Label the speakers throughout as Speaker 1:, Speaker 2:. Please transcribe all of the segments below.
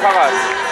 Speaker 1: fakat.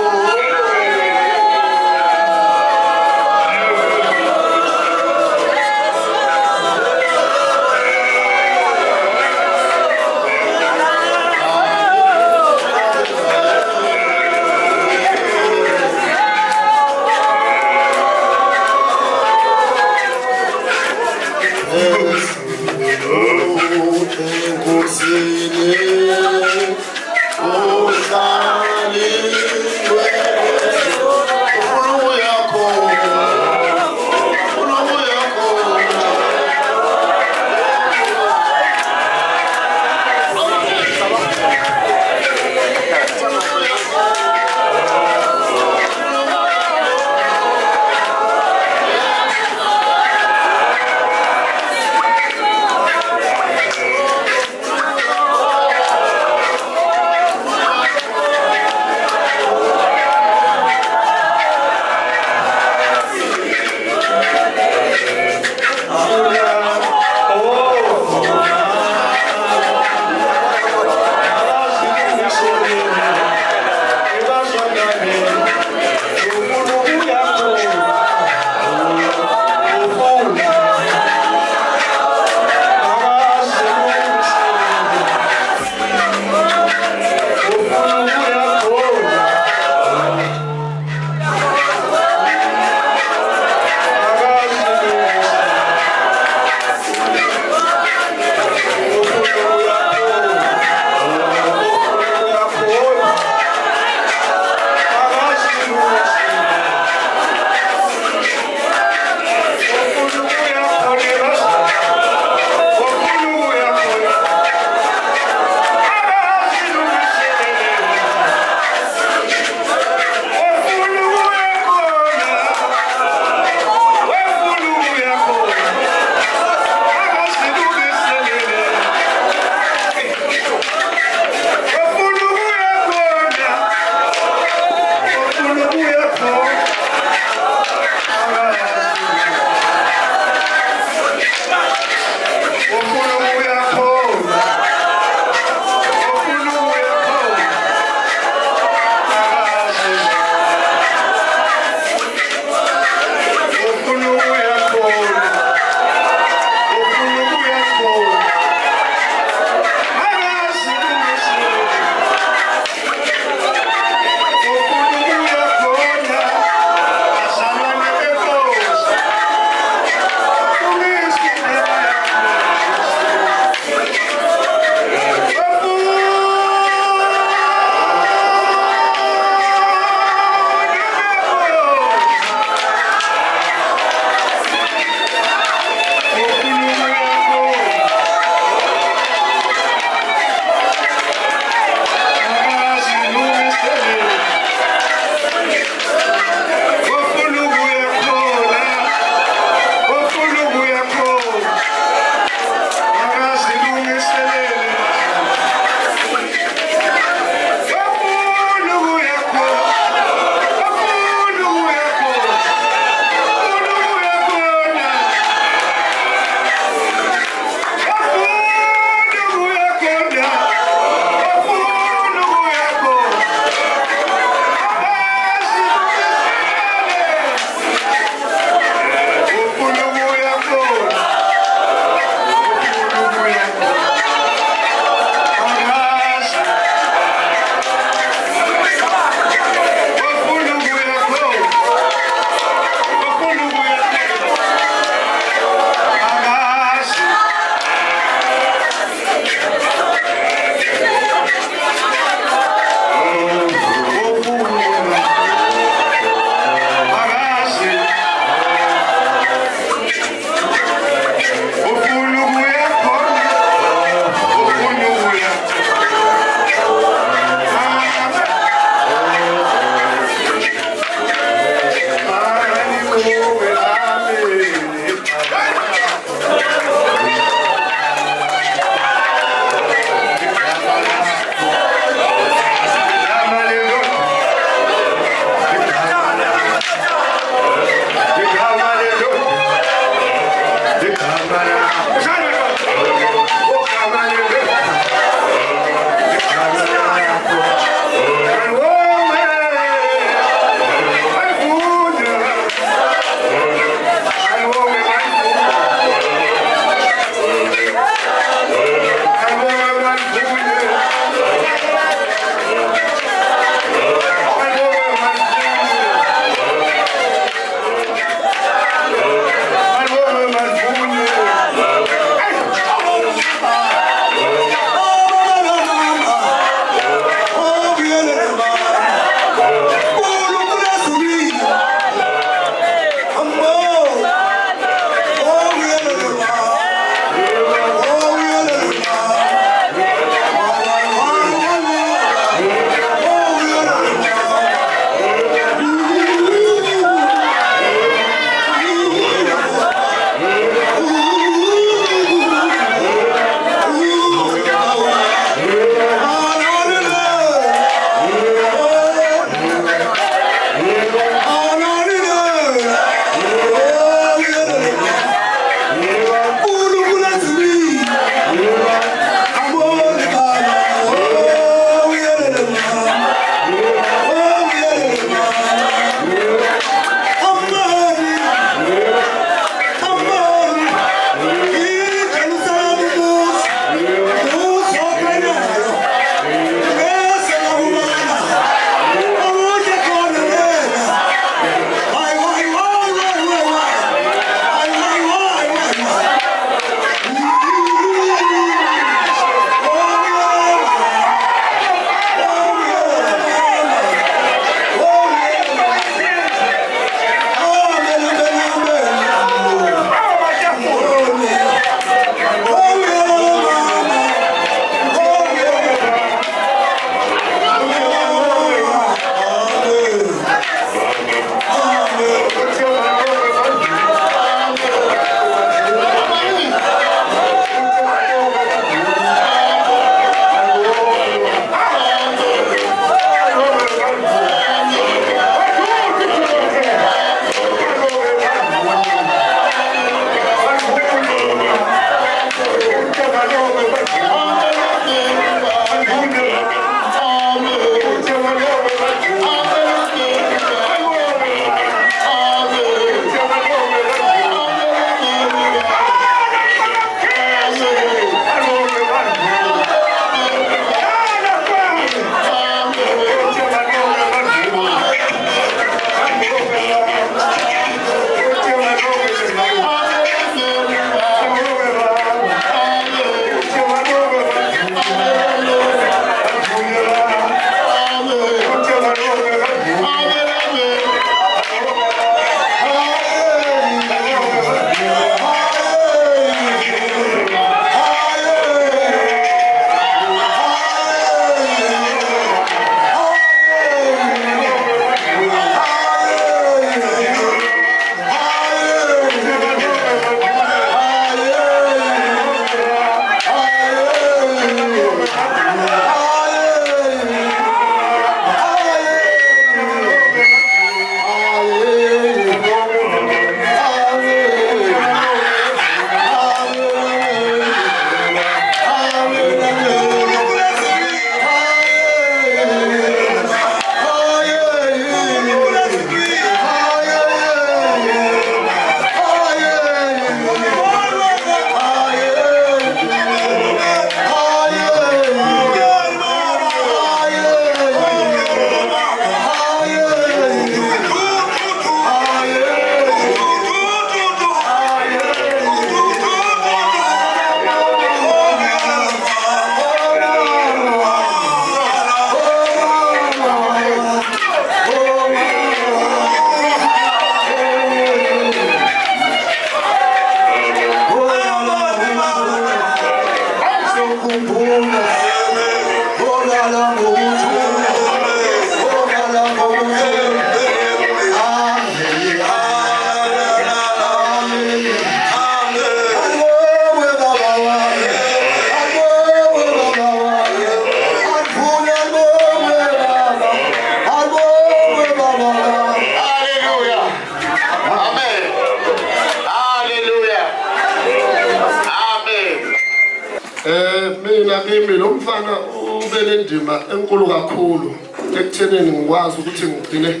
Speaker 1: kimi lo mfana ube nendima enkulu kakhulu ekutheneni ngikwazi ukuthi ngigcine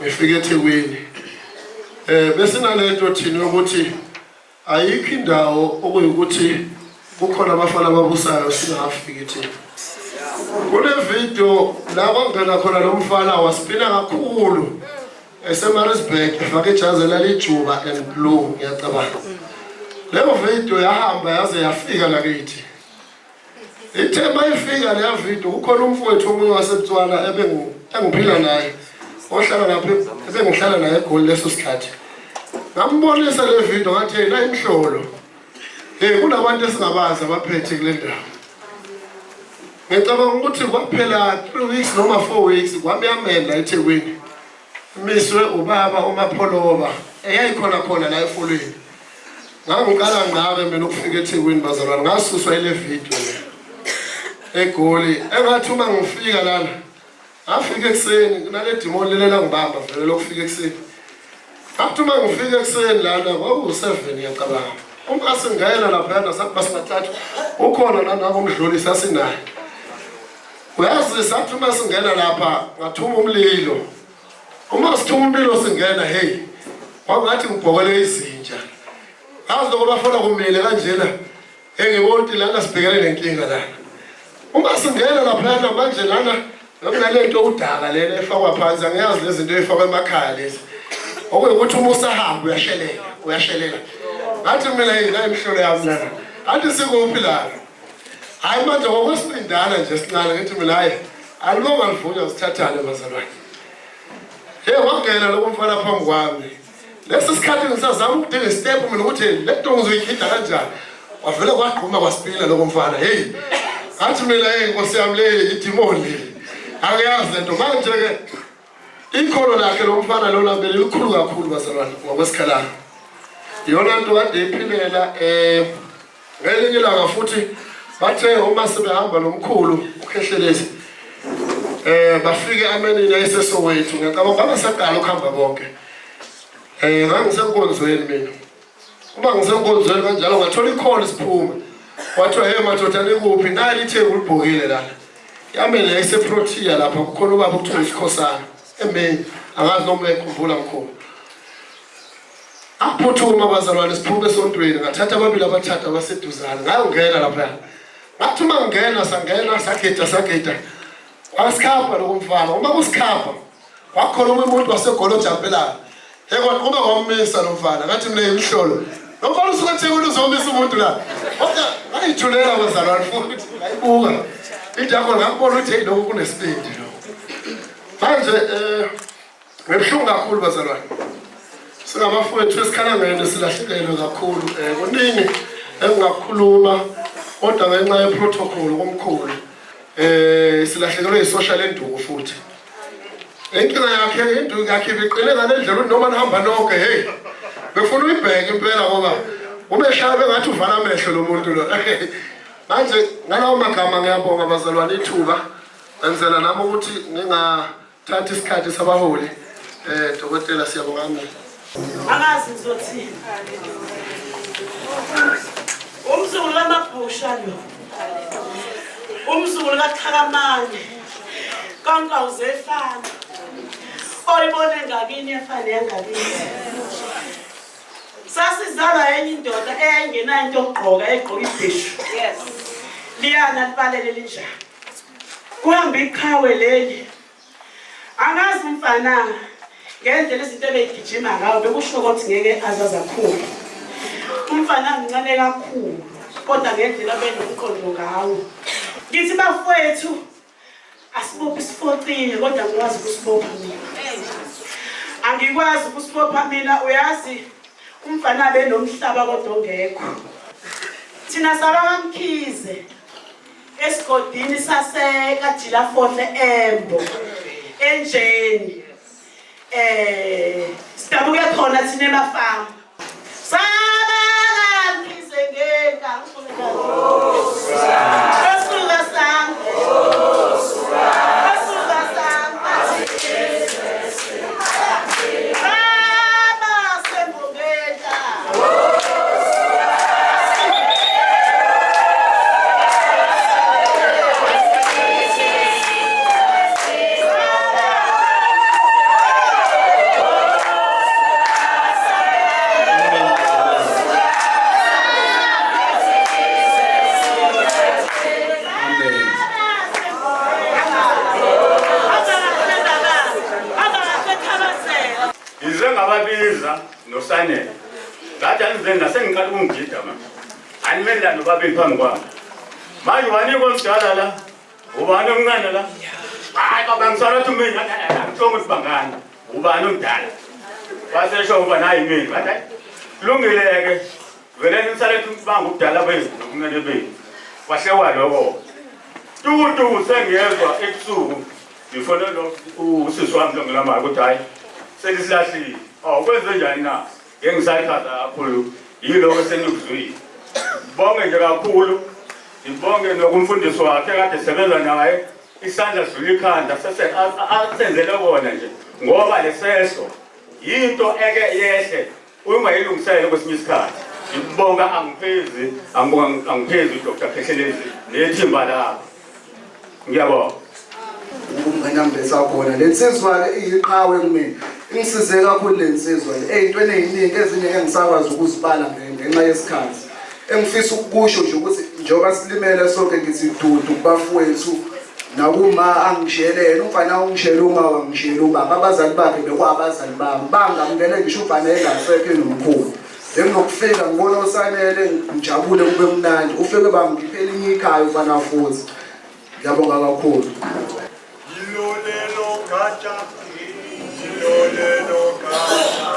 Speaker 1: ngifike eThekwini. Bese nalento thina ukuthi ayikho indawo okuyukuthi kukhona abafana ababusayo singafiki thina. Kule video la kwangena khona lo mfana wasipina kakhulu eseMaritzburg efake ijazi lalijuba and blue ngiyacabanga. Leyo video yahamba yaze yafika la kithi. Ithe mayifika leyo video kukhona umfowethu omunye waseButswana engiphila naye ohlala lapha ebengihlala naye eGoli leso sikhathi. Ngambonisa le video ngathi hey la imhlolo. Kunabantu esingabazi abaphethe kule ndawo. Ngicabanga ukuthi kwaphela 3 weeks noma 4 weeks kwamyamela eThekwini. Miswe ubaba uMapholoba eyayikhona khona la efolweni. Ngangiqala ngabe mina ukufika eThekwini bazalwane ngasuswa ile video le eGoli engathi uma ngifika lana afike ekseni nale demon lele la ngibamba vele lokufika ekseni athi uma ngifika ekseni lana kwaku7 ngiyacabanga uma singayela lapha nasapha sibathathu ukhona nana umdluli sasinaye uyazi sathi uma singena lapha ngathuma umlilo uma sithuma umlilo singena hey kwangathi ngibhokele izinja azi lokho bafuna kumile kanjena engibonti lana sibhekele nenkinga lana uma singena lapha manje lana nginalento udaka lena efakwa phansi angiyazi lezi zinto efakwa emakhaya lezi okuyukuthi uma usahamba uyashelela ngathi mina hey la imhlolo yami lana athi sikuphi lana hayi manje ngokwesindana nje sincane ngithi mina hayi alibonga livunywa sithathane bazalwane wangena lokho mfana phambi kwami lesi sikhathi ngisazama ukudinga istep mina ukuthi le nto ngizoyikhida kanjani wavela kwaqhuma kwasipila lokho mfana hey athi mina hey Nkosi yami le idimoni angiyazi lento manje ke ikholo lakhe lo mfana lo labele likhulu kakhulu bazalwane ngokwesikhalana yona nto kade iphilela ngelinye ilanga futhi bathe uma sebehamba nomkhulu ukhehlelezi bafike amenini ayiseSoweto ngicabanga babasaqala ukuhamba bonke ngangisenkonzweni mina uma ngisenkonzweni kanjalo ngathola ikholo siphuma wathiwa hey madoda nikuphi nayi itheki ulibhokile lana yamele yayiseProtea lapha kukhona ubaba ukuthiwa iSikhosana emeni angazi noma ekhumbula mkhulu aphuthuma bazalwane siphume esontweni ngathatha ababili abathathu abaseduzana ngayongena lapha ngathi uma ngena sangena sageda wasikhapha lo mfana uma kusikhapha wakhona umuntu waseGoli ojampelayo kwaqhuma kwamisa lo mfana ngathi mina imhlolo lo mfana usuke eThekwini uzomisa umuntu la kodwa ngayithulela bazalwane futhi ngayibuka injakho ngakubona ukuthi hey lokho kunespeed lo manje ngebuhlungu kakhulu bazalwane singabafowethu esikhalangene silahlekelwe kakhulu kuningi engingakhuluma kodwa ngenxa yeprotocol komkhulu silahlekelwe isocial enduku futhi inkinga yakhe induku yakhe beqele ngalendlela noma nihamba nonke hey befuna uyibheke impela ngoba umeshaya ngathi uvala amehlo lo muntu lo manje ngalawo magama ngiyabonga bazalwane ithuba ngenzela nami ukuthi ngingathatha isikhathi sabaholi dokotela siyabonga mina
Speaker 2: angazi ngizothini umzukulu kaMabhusha lo umzukulu kaXhakamane kaNkawuzefana oyibone ngakini efana yangakini sasizalwa enye indoda eyayingenayo into yokugqoka egqoka ibhishu liyana libalele linjani kuhamba iqhawe leli angazi umfana ngendlela izinto ebeyigijima ngayo bekusho ukuthi ngeke azazi kakhulu umfana mncane kakhulu kodwa ngendlela benomqondo ngawo ngithi bafowethu asibophe isifoqile kodwa ngikwazi ukusibopha mina angikwazi ukusibopha mina uyazi umfana benomhlaba kodwa ongekho thina sabakamkhize esigodini saseKajila Fohle Embo enjeni sidabuke khona thina emafama sabakamkhize ngeka
Speaker 3: bengababiza noSanele ngathi anizeni nasengiqala ukungigida manje animela nobabili phambi kwami manje ubani komdala la ubani omncane la hayi baba ngisalathi mina ngithonga ukuthi bangani ubani omdala basesho uba nayi mina bathi kulungile-ke vele nisalethe ukubanga ubudala benu nobuncane benu kwahlewa lokho tukutuku sengiyezwa ebusuku ngifonela usisi wami longelamali ukuthi hayi selisilahlile kwenze njani na ngeke ngisayikhaza kakhulu yiloko esenikuzwile bonge nje kakhulu ngibonge nokumfundisi wakhe kade sebenza naye isandla sidlula ikhanda asenzele kona nje ngoba leseso yinto eke yehle ungayilungisele kwesinye isikhathi ngibonga angiphezi uDr. Khehlelenzi nethimba lakho ngiyabonga
Speaker 4: umnganambesa khona lensizwa ke iyiqhawe kumina ingisize kakhulu lensizwa eyintweni eziningi ezinye engisakwazi ukuzibala ngenxa yesikhathi engifisa ukusho nje ukuthi njengoba silimele sonke ngithi dudu kubafowethu nakuma angishelele umfana ungishela uma wangishela ubaba abazali bakhe bekwabazali bami bangamukele ngisho ubhana engasekho nomkhulu engokufika ngibona uSanele ngijabule kube mnandi ufike bangiphela inye ikhaya ufana futhi ngiyabonga kakhulu
Speaker 5: Lolelo kacha, lolelo kacha.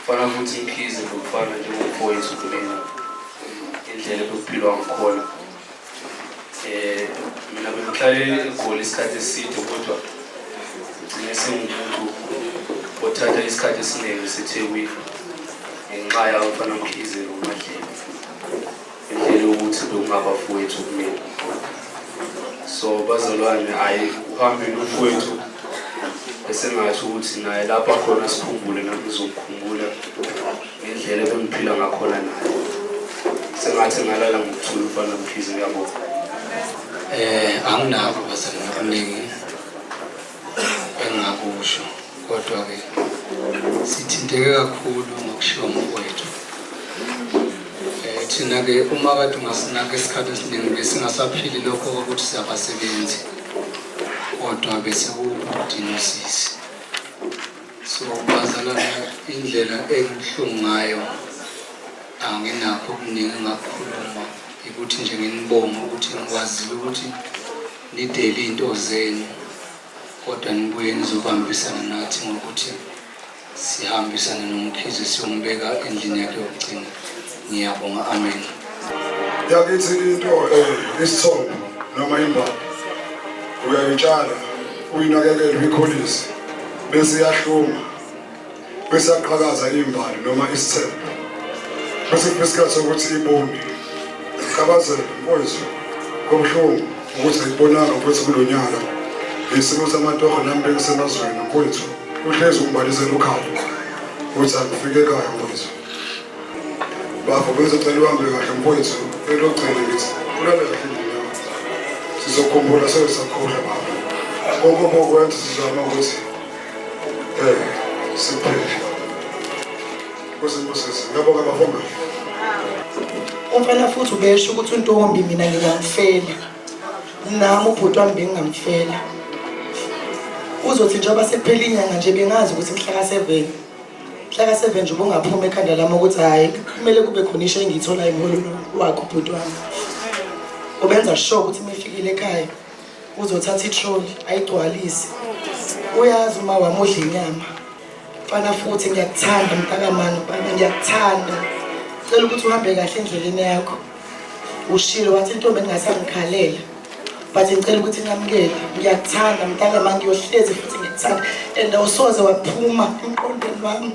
Speaker 6: Fana futhi Mkhize ngokufana njengomfowethu kumina indlela yokuphilwa ngakhona mina bengihlale eGoli isikhathi eside kodwa ngigcine sengumuntu othatha isikhathi esiningi eseThekwini ngenxa yabafana Mkhize noMadlelo indlela yokuthi bekungabafowethu kumina so bazalwane ayi uhambe nomfowethu esengathi ukuthi naye lapha khona sikhumbule nami ngizokukhumbula ngendlela bengiphila ngakhona naye sengathi ngalala ngokuthula ufana Mkhize uyabona
Speaker 7: anginabo bazali abaningi engakusho kodwa ke sithinteke kakhulu ngokushiwa umfowethu thina ke uma kade ungasinaka isikhathi esiningi besingasaphili lokho ukuthi siyabasebenzi kodwa bese kudinosisi so bazalana indlela engihlungu ngayo anginakho okuningi ngakhuluma ukuthi nje nginibonga ukuthi ngikwazile ukuthi nidele into zenu kodwa nibuye nizobambisana nathi ngokuthi sihambisane noMkhize siyombeka endlini yakhe yokugcina ngiyabonga amen
Speaker 5: Yakithi into isithombe noma imbali uyayitshala uyinakekele uyikholise bese iyahluma bese yaqhakaza imbali noma isithembu bese kunesikhathi sokuthi ibombi kabazele mfowethu komhlungu ukuthi ayibonanga mfowethu kulonyaka ngesimo samatoho nami bengisemazweni mfowethu uhlezi umbalisela ukhalo ukuthi akufike ekhaya mfowethu bafo bezocela uhambe kahle mfowethu elogcina ngithi ulale kahle endlini yakho sizokhumbula sesakhohlwa baba konke okwenza sizama ukuthi siphele kusembusisi ngiyabonga bafomba
Speaker 2: umfana futhi ubesho ukuthi untombi mina ngingamfela nami ubhuti wami bengingamfela uzothi njengoba sekuphela inyanga nje bengazi ukuthi mhla ka7 nje ubungaphuma ekhanda lami ukuthi hayi kumele kube khona isho engiyitholayo ngololo wakho ubhuti wami ubenza sure ukuthi mefikile ekhaya uzothatha itroli ayigcwalise uyazi uma wamudla inyama mfana futhi ngiyakuthanda mntakamani baba ngiyakuthanda cela ukuthi uhambe kahle endleleni yakho ushilo wathi intombi engasangikhalela but ngicela ukuthi ngamukele ngiyakuthanda mntakamani ngiyohlezi futhi ukuthanda and awusoze waphuma emqondweni wami.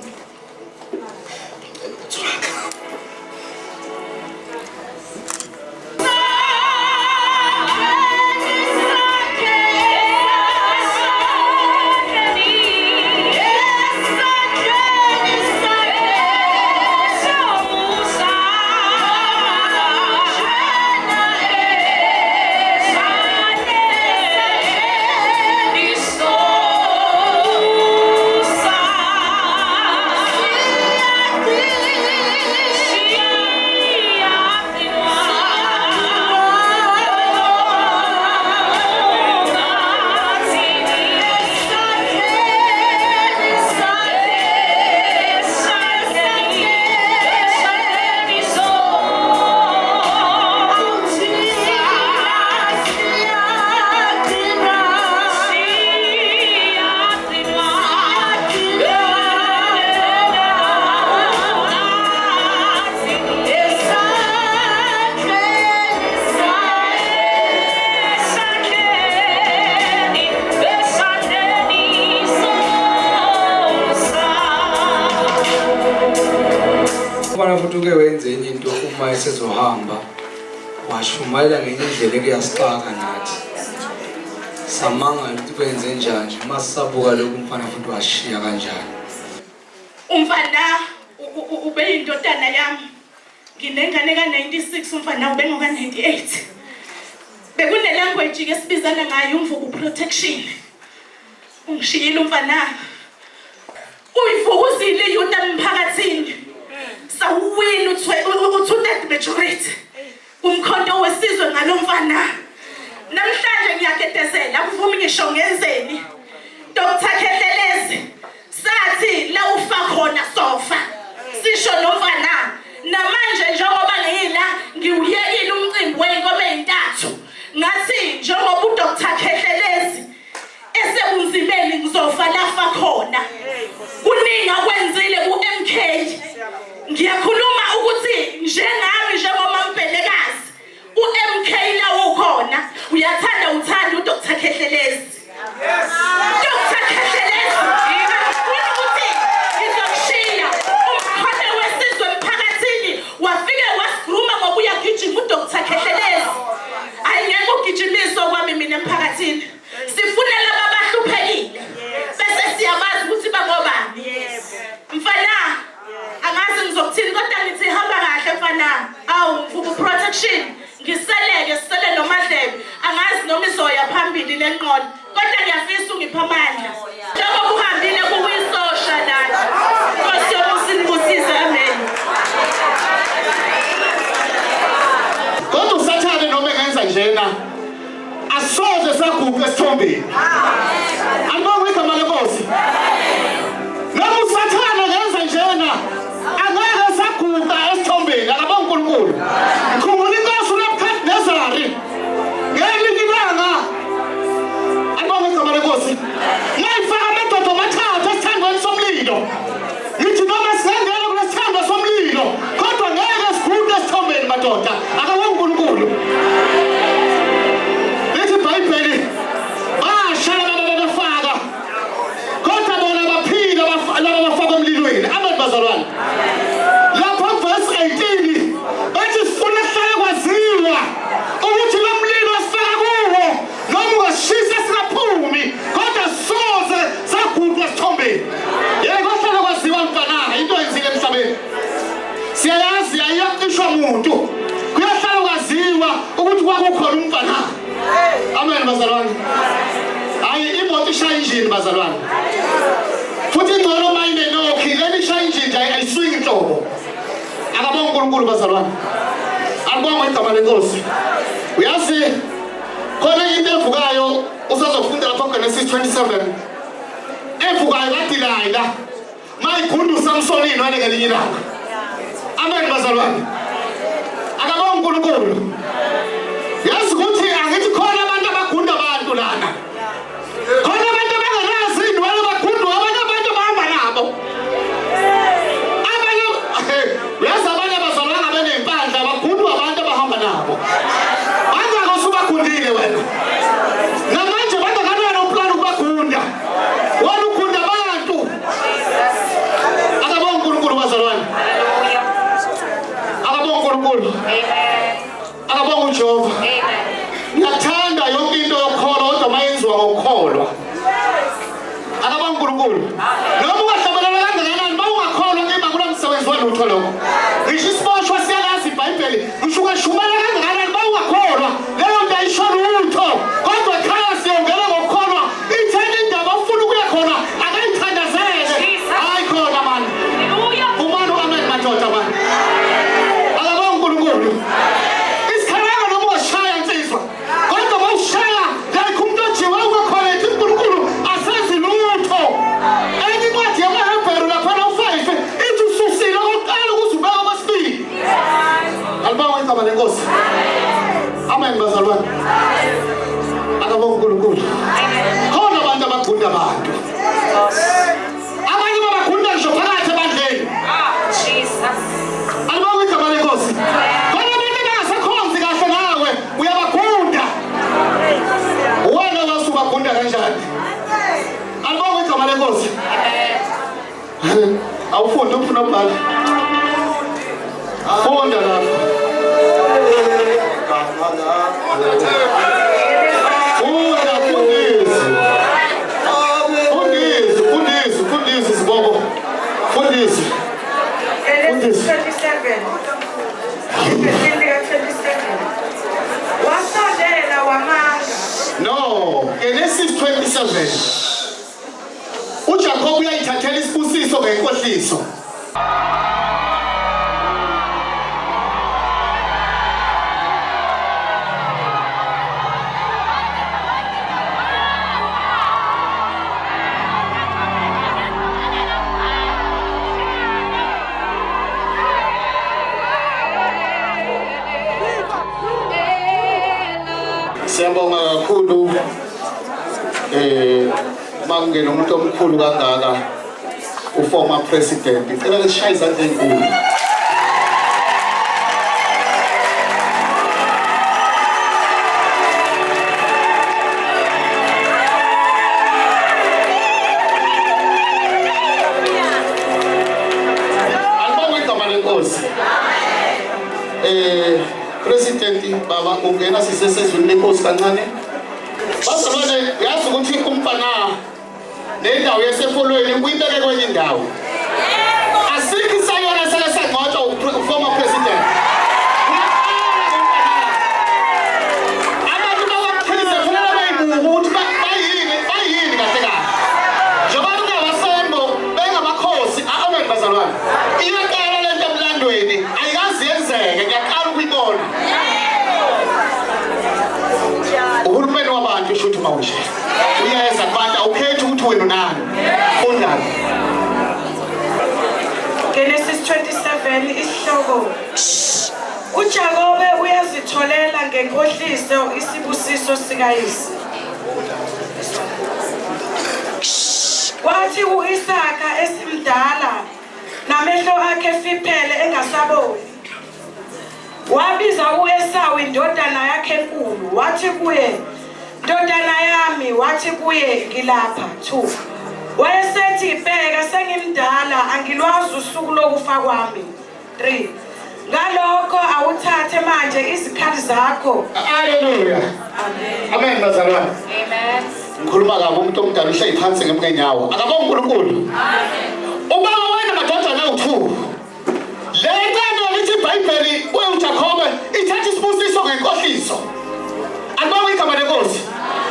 Speaker 7: Ubana futhi uke wenze enye into uma esezohamba washumayela ngenye indlela ekuyasixaka nathi samanga ukuthi kwenze njani uma sisabuka lokhu umfana futhi washiya kanjani.
Speaker 8: Umfana ube indodana yami nginengane ka96 umfana ube ngoka98 bekune language ke sibizana ngayo umvuku protection ungishiyile umfana uyivukuzile yuta emphakathini sawuwina u2/3 majority umkhonto wesizwe ngalomfana namhlanje ngiyaketezela akuvumi ngisho ngenzeni Dr. Khehlelezi sathi la ufa khona sofa sisho nomfana namanje njengoba ngiyila ngiuyekile umcimbi wenkomo ezintathu ngathi njengoba uDr. Khehlelezi esekunzimeni ngizofa lafa khona kuningi akwenzile kuMK ngiyakhuluma ukuthi njengami njengoma Mbelekazi uMK la ukhona uyathanda uthanda uDr. Khehlelezi. Dr. Khehlelezi ukuthi ngizokushiya umkhonto wesizwe emphakathini wafike wasigruma ngoba uyagijima uDr. Khehlelezi ayingeke ugijimise kwami mina emphakathini sifuna laba abahluphekile bese siyabazi ukuthi bangobani mfana angazi ngizokuthini kodwa ngithi hamba kahle mfana awu mvuku protection ngiseleke sisele nomadlebe angazi noma izoya phambili lenqola kodwa ngiyafisa ungipha amandla njengoba uhambile kuwisosha lana Nkosi yomusinibusise amen.
Speaker 1: Kodwa usathane noma engenza njena asoze saguqa esithombeni. Angibonge igama leNkosi. Noma usathane engenza njena angeke saguqa esithombeni akabonge uNkulunkulu. Ngikhumbula inkosi uNebukadnezari ngelinye ilanga angibonge igama leNkosi. Ngayifaka amadoda amathathu esithandweni somlilo. Ngithi noma singena kulesithando somlilo kodwa ngeke siguqe esithombeni madoda akabonge uNkulunkulu. Lithi iBhayibheli bashala babafaka kodwa bona baphila laba bafaka emlilweni abantu bazalwane. Lapho verse 18 bathi sifuna ukuhlala kwaziwa ukuthi lo mlilo sifaka kuwo noma ungashisa singaphumi kodwa soze saguqa esithombeni. Yebo kuhlala kwaziwa mfana into enzile emhlabeni. Siyayazi ayiyaqishwa umuntu kuyahlala kwaziwa ukuthi kwakukhona umfana. Amen bazalwane. Hayi imoto ishaya injini bazalwane. Futhi ingcono mayine nokhi leli ishaya injini nje ayiswingi inhlobo. Akabonge uNkulunkulu bazalwane. Angibonge igama leNkosi. Uyazi khona into evukayo usazofunda lapha kuGenesis 27. Evukayo kaDelilah mayikhundu uSamsonini wale ngelinye ilanga. Amen bazalwane. Akabonge uNkulunkulu. Yazi ukuthi angithi khona abantu abagunda abantu lana. Khona abantu abanganazi indwalo abagunda abantu abahamba nabo. Yazi abanye abazalwana benempandla abagunda abantu abahamba nabo. Bangako usubagundile wena. Namanje bangakana uplan ukubagunda. lutho lokho. Ngisho isiboshwa siyalazi iBhayibheli, ngisho ungashumela kangakanani bawungakholwa, leyo nto ayisho lutho. Kodwa ekhaya siyongena ngokukholwa, itheni indaba ufuna ukuya khona, akayithandazele. Hayi khona mani. Umani amen madoda mani. Akabonga uNkulunkulu. Isikhalanga noma ungashaya insizwa. Kodwa mawushaya, like umuntu ojiwe ungakhona ethi uNkulunkulu asazi lutho. Enye incwadi yamaHebheru laphana u5 ithi ususile okokuqala ukuze ubeke okwesibili. Alibonga igama lenkosi. Amen bazalwane. Akabonga uNkulunkulu. Khona abantu abagunda abantu. Abanye babagunda ngisho phakathi ebandleni. Alibonga igama lenkosi. Khona abantu abangasakhonzi kahle nawe uyabagunda. Wena wasuka gunda kanjani? Alibonga igama lenkosi. Awufundi ufuna ukubhala. Funda lapha. Fundisi sibobo. Fundisi.
Speaker 9: Genesis 27. Wasondela wamanga.
Speaker 1: No, Genesis 27. uJakob uyayithathela isibusiso ngenkohliso. Siyabonga kakhulu mangena umuntu omkhulu kangaka uformer president. Icela lesishaya izandla enkulu. Alibonga igama lenkosi. President baba ungena sisesezweni lenkosi kancane. Bazalwane yazi ukuthi umfana nendawo yasefolweni uyibeke kwenye indawo. Asikho isayona sala sangcotshwa former president. Abantu bawakhize kufanele bayibuka ukuthi bayini kahle kahle. Njengoba kungabasembo bengamakhosi amen bazalwane. Iyaqala lento emlandweni ayikazi yenzeke ngiyaqala ukuyibona. Uhulumeni wabantu usho ukuthi mawushe. Uyeza kubantu awukhethi ukuthi wena nani. Fundani.
Speaker 9: Genesis 27 isihloko. uJakobe uyazitholela ngenkohliso isibusiso sikayise. Kwathi uIsaka esimdala namehlo akhe efiphele engasaboni. Wabiza uEsawu indodana yakhe enkulu wathi kuye, "Ndodana yami," wathi kuye, "Ngilapha." 2. Wayesethi, "Bheka sengimdala angilwazi usuku lokufa kwami." 3. Ngalokho awuthathe manje izikhali zakho.
Speaker 1: Hallelujah. Amen bazalwane.
Speaker 9: Amen.
Speaker 1: Ngikhuluma kabi umuntu omdala uhlezi phansi ngemnyawo. Akabonga uNkulunkulu. Ubaba wena madodana u2. Le nkando lithi iBhayibheli uJakobe ithatha isibusiso ngenkohliso. Alibonga igama lenkosi.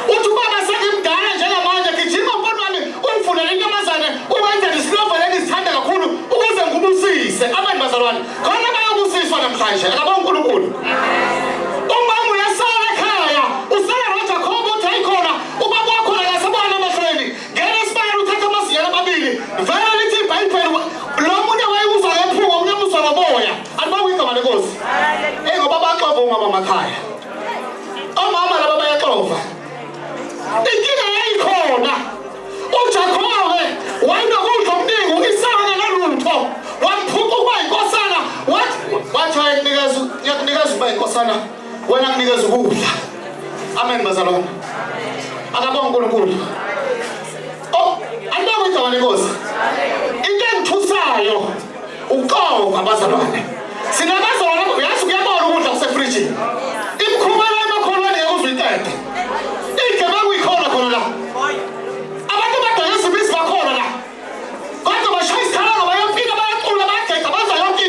Speaker 1: Uthi ubaba sengimdala njengamanje gijima mfowami ungifuna lentombazane uwenze isilova lengisithanda kakhulu ukuze ngubusise. Amen bazalwane. Khona bayobusiswa namhlanje. Akabonga uNkulunkulu. Umama uyasala ekhaya. Usala noJakobe uthi ayikhona ubaba wakho akasebona emehlweni. Ngeke isibani uthatha amazinyana amabili. Vele lithi iBhayibheli lo muntu wayekuzwa ngephunga umnyamuzwa ngomoya. Alibonga igama lenkosi. Ngoba baxova umama emakhaya. Omama laba bayaxova. Inkinga yayikhona. uJakobe wayinokudla okuningi uIsaka nalutho. Wamphuka ukuba inkosana. Wathi ngiyakunikeza ukuba inkosana. Wena nginikeza ukudla. Amen bazalwane. Akabonga uNkulunkulu. Alibonga igama lenkosi. Into engithusayo uqova bazalwane. Sinabazalwane uyazi kuyabona ukudla kusefrijini. Imkhumalo emakholweni yakuzwa intente. Igema kuyikhona khona la. Abantu badayisa ibisi bakhona la. Kodwa bashaya isikhalalo bayafika bayaqula bagega baza yonke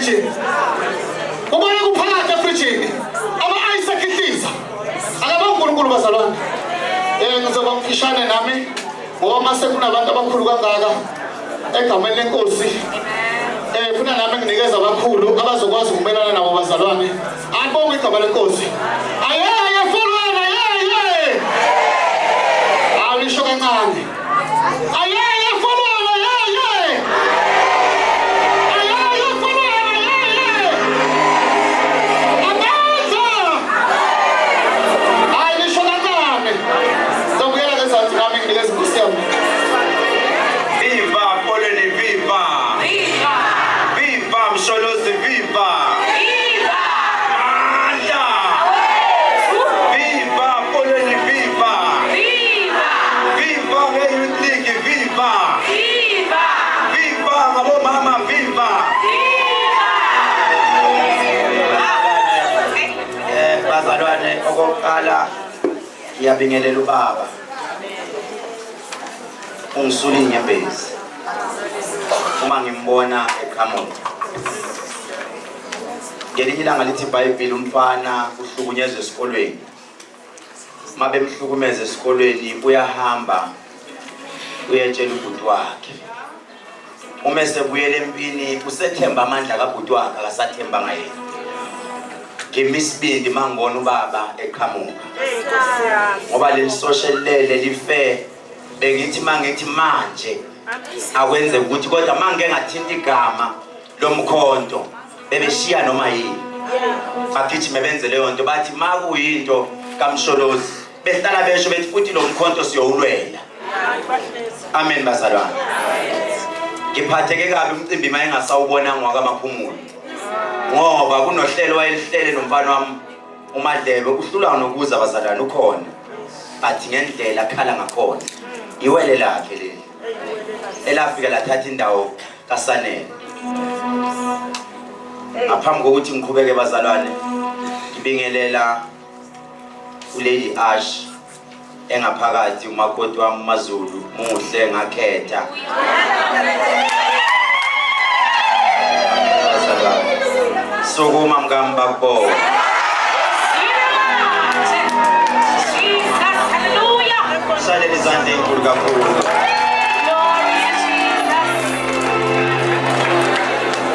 Speaker 10: efrijini. Ubona kuphakathi efrijini. Ama-ice akitiza. Akaba uNkulunkulu bazalwane. Ngizoba mfishane nami ngoba mase kunabantu abakhulu kangaka egameni lenkosi. Funa nami nginikeza abakhulu abazokwazi ukumelana nabo bazalwane. Anibonge igama lenkosi. Ayeye fulwana ayeye. Awulisho kancane. Ayeye fulwana ayeye. Ayeye fulwana ayeye. Amandla. Awulisho kancane. Zobuyela ngezansi nami nginikeza inkosi yami.
Speaker 11: Viva Poloni, viva! Viva! Viva Msholozi, viva! Viva! Manda! Viva Poloni, viva! Viva! Viva Youth League, viva! Viva! Viva Ngabo Mama, viva! Viva! Bazalwane okokuqala ngiyabingelela ubaba. Ungisula inyembezi uma ngimbona eqhamuka. Ngelinye ilanga lithi iBhayibheli umfana uhlukunyezwe esikolweni. Mabe mhlukumeze esikolweni uyahamba uyatshela ubhuti wakhe. Uma esebuyela empini usethemba amandla kabhuti wakhe akasathemba ngaye. Ngemisibindi mangibona ubaba eqhamuka. Ngoba leli social lele life bengithi mangithi manje akwenze ukuthi kodwa mangeke ngathinta igama lomkhonto bebeshiya noma yini bagijime benze leyo nto bathi makuyinto kaMsholozi behlala besho bethi futhi lo mkhonto siyowulwela. Amen bazalwane. Ngiphatheke kabi umcimbi maye ngasawubona ngwakamaphumulo ngoba kunohlelo wayelihlele nomfana wami uMadlebe uhlula nokuza bazalwane ukhona bathi ngendlela khala ngakhona iwele lakhe leli elafika lathatha indawo kaSanele. Ngaphambi kokuthi ngiqhubeke bazalwane ngibingelela uLady Ash engaphakathi umakoti wami uMaZulu muhle ngakhetha. Sokuma mkamba kubo. Sale lizande inkulu kakhulu.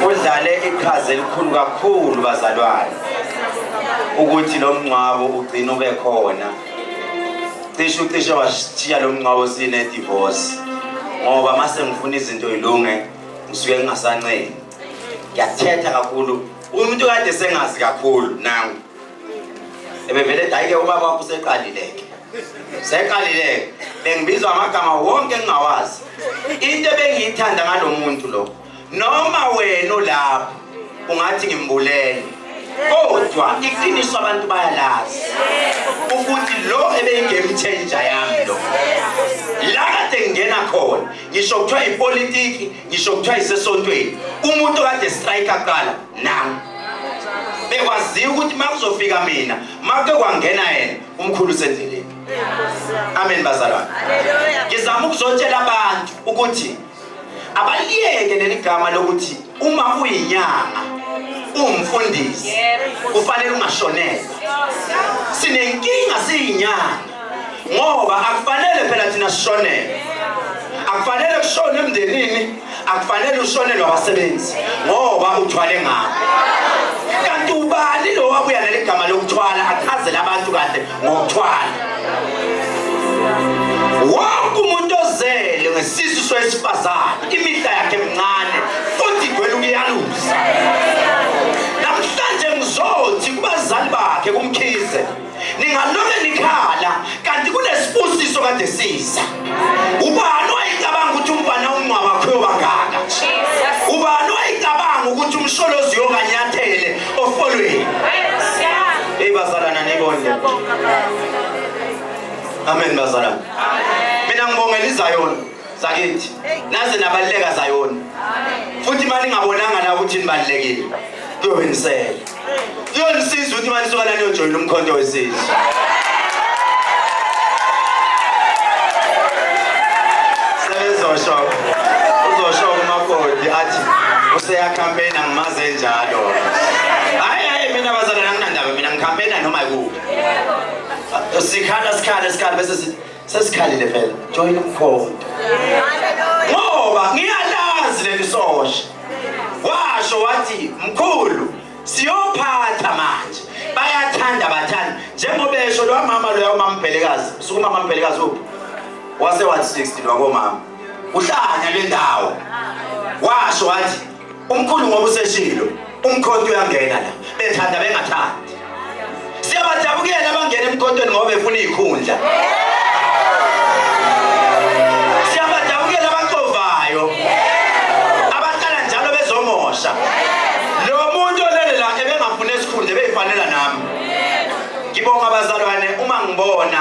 Speaker 11: Udlale iqhaza elikhulu kakhulu bazalwane ukuthi lo mncwabo ugcina ube khona. Cishe washiya lo mncwabo sine divorce ngoba mase ngifuna izinto ezilunge ngisuke ngingasancane. Ngiyathetha kakhulu umuntu kade sengazi kakhulu nangu ebevele dayike ubaba wakho seqalileke. Seqalileke bengibizwa amagama wonke engingawazi. Into ebengiyithanda ngalomuntu lo noma wena lapho ungathi ngimbulele kodwa iqiniso abantu bayalazi ukuthi lo ebeyingame changer yami lo la kade ngena khona ngisho kuthiwa ipolitiki ngisho kuthiwa isesontweni umuntu kade strike aqala nami bekwaziyo ukuthi makuzofika mina make kwangena yena umkhulu sendleleni. Amen bazalwane. Ngizama ukuzotshela abantu ukuthi abaliyeke leli gama lokuthi uma uyinyanga umfundisi kufanele ungashonela. Sinenkinga siyinyanga ngoba akufanele phela thina sishonele. Akufanele kushone emndenini, akufanele ushonele abasebenzi ngoba uthwale ngabo. Kanti ubani lo wabuya leli gama lokuthwala achazela abantu kade ngokuthwala. Wonke umuntu ozele ngesisu sowesifazane imihla yakhe emncane futhi gwela ukuyaluza. Namhlanje ngizothi kubazali bakhe kumkhize ningaloke nikhala kanti kunesibusiso kade siza. Ubani wayicabanga ukuthi umfana umncwaba wakho bangaka? Ubani wayicabanga ukuthi umsholozi yokanyathele ofolweni? Bazalana nibonge. Amen bazalana. Mina ngibongela iZayona sakithi. Naze nabaleka Zayona. Futhi mali ngabonanga la ukuthi nibalekile. Kuyowenisela. Kuyonisiza ukuthi mali soka la niyojoyina umkhonto wesizwe. Uzosho umakoti athi useya campaign angimaze njalo. sikhala bese sesikhalile phela join umkhonto ngoba ngiyalazi leli sosha washo wathi mkhulu siyophatha manje bayathanda bathanda njengoba esho lo mama lo yamambhelekazi sukuma mambhelekazi uphi wase wathi 60 lwakomama uhlanya le ndawo washo wathi umkhulu ngoba useshilo umkhonto uyangena la bethanda bengathandi siyabadabukela abangena emkhontweni ngoba befuna izikhundla siyabadabukela abacovayo abaqala njalo bezomosha lo muntu olele la ebengafuna isikhundla beyifanela nami ngibonga abazalwane uma ngibona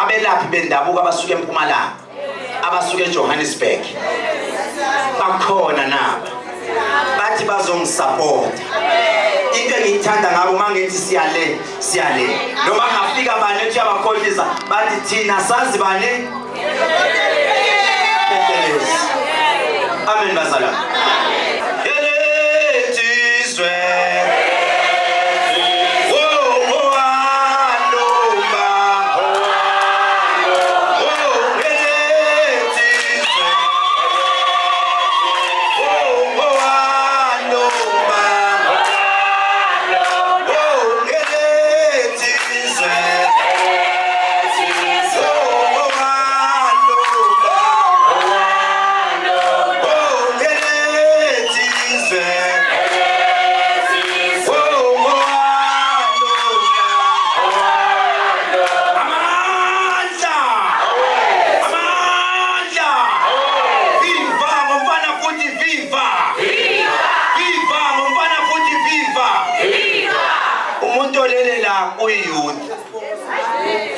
Speaker 11: abelaphi bendabuko abasuka eMpumalanga abasuka eJohannesburg bakhona nabo bathi bazongisupport into engiyithanda ngabo mangithi siyale noma ngafika bani ethi abakholisa bathi thina sazi bani amen bazalwane elethizwe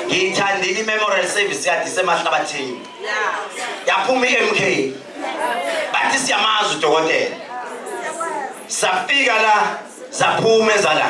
Speaker 11: ngiyithandile i-memorial service kade semahlabathini yaphuma i-MK bathi siyamazi udokotela safika la saphuma ezala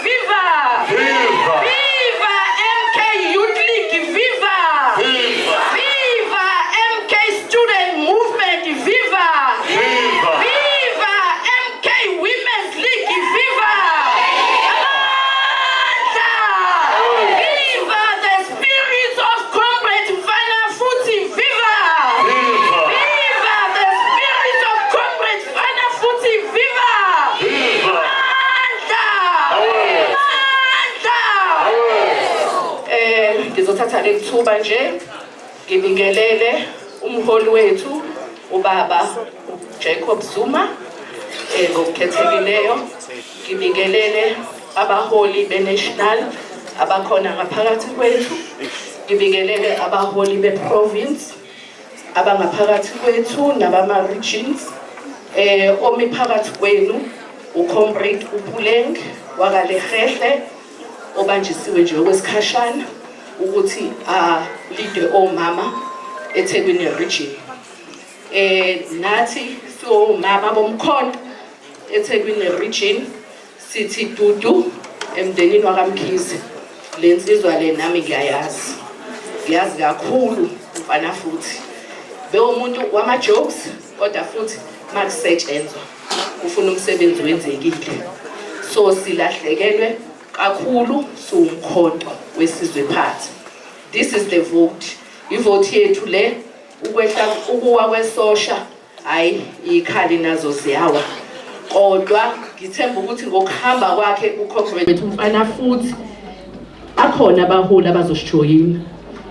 Speaker 12: Viva!
Speaker 8: ngizothatha le thuba nje ngibingelele umholi wethu ubaba Jacob Zuma ngokukhethekileyo. Ngibingelele abaholi be-national abakhona ngaphakathi kwethu. Ngibingelele abaholi be-province abangaphakathi kwethu nabama-regions. Omi phakathi kwenu uComrade uPuleng wakalehehle obanjisiwe nje okwesikhashana ukuthi lead omama eThekwini region. Nathi mama bomkhonto eThekwini region sithi dudu emndenini wakamkhize. Le nsizwa le nami ngiyazi kakhulu mfana futhi bewumuntu wama-jokes kodwa futhi makusetshenzwa ufuna umsebenzi wenzekile. So silahlekelwe kakhulu siwumkhonto wesizwe phansi. This is the vote. Ivote yethu le ukwehla ukuwa kwesosha hayi ikhali nazo ziyawa. Kodwa ngithemba ukuthi ngokuhamba kwakhe uComrade umfana futhi akhona abaholi abazosijoyina.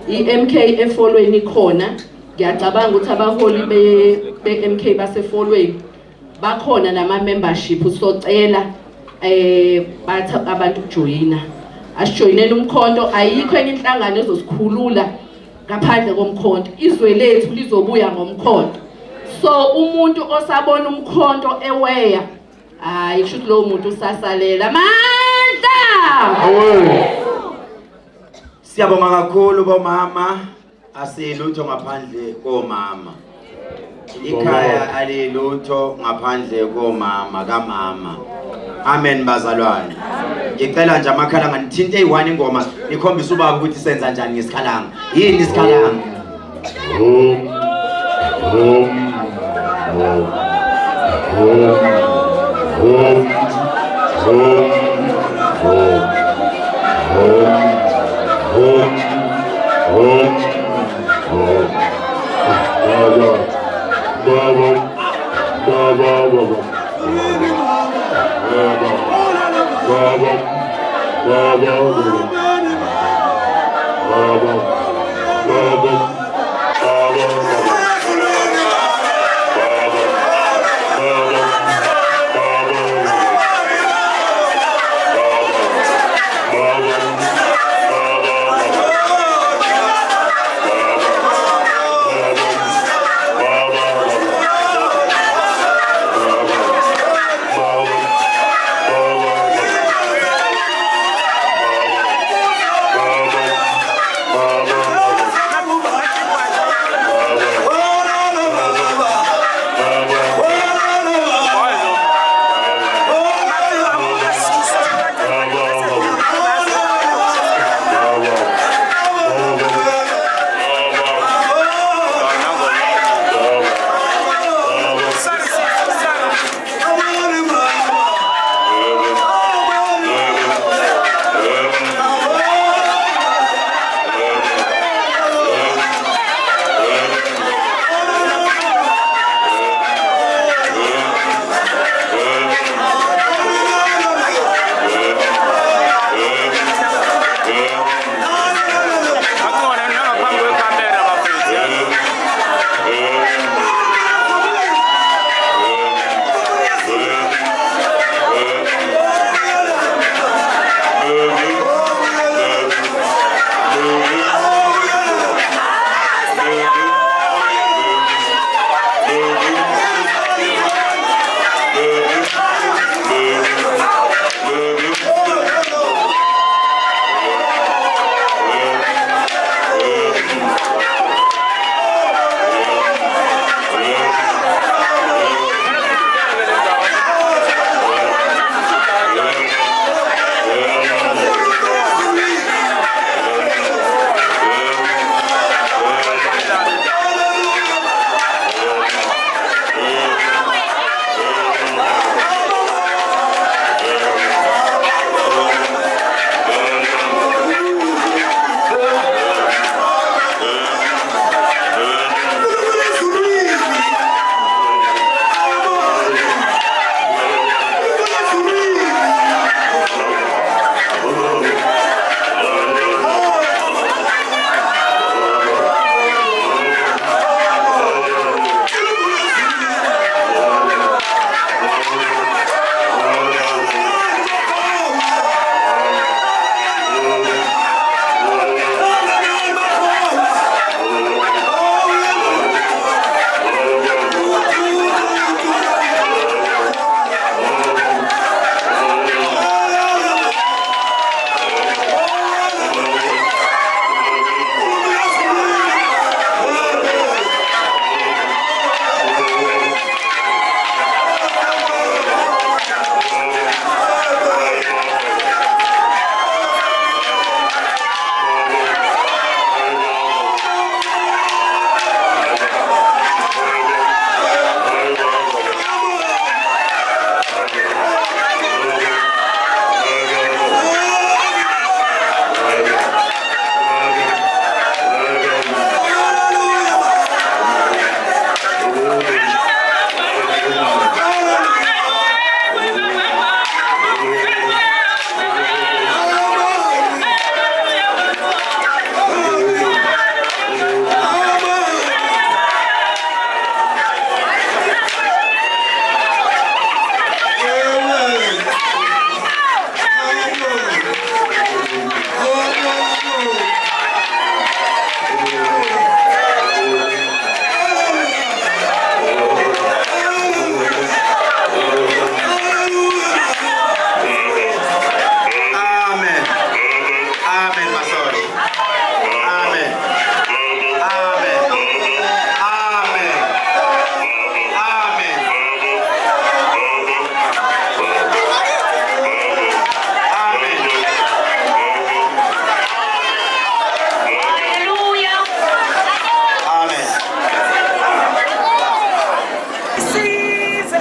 Speaker 8: iMK efolweni khona ngiyacabanga ukuthi abaholi be-MK basefolweni bakhona nama-membership usocela bathi abantu ukujoyina. Asijoyinele umkhonto, ayikho enye inhlangano ezosikhulula ngaphandle komkhonto. Izwe lethu lizobuya ngomkhonto. So umuntu osabona umkhonto eweya hayi kusho ukuthi lowo muntu usasalela amandla.
Speaker 11: Siyabonga kakhulu bomama, asilutho ngaphandle komama. Ikhaya alilutho ngaphandle komama kamama. Amen bazalwane. Ngicela nje amakhalanga nithinte eyi-1 ingoma nikhombisa ubaba ukuthi senza njani ngesikhalanga. Yini isikhalanga?
Speaker 5: Baba
Speaker 12: Amen. Amen. Amen. Amen.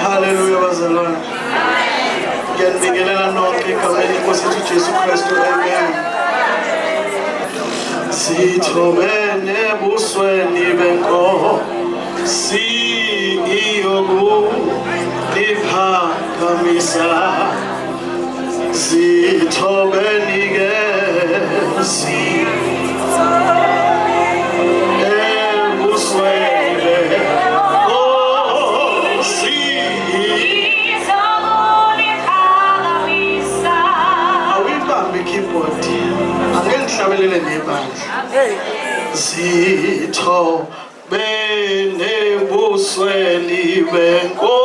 Speaker 12: Hallelujah, bazalwane. Ngiyanibingelela nonke egameni lenkosi yethu Jesu Kristu. Amen. Sithobene ebusweni benkosi iyokuphakamisa. Sithobeni ke Shabelele nebandla Sithobene ebusweni benkosi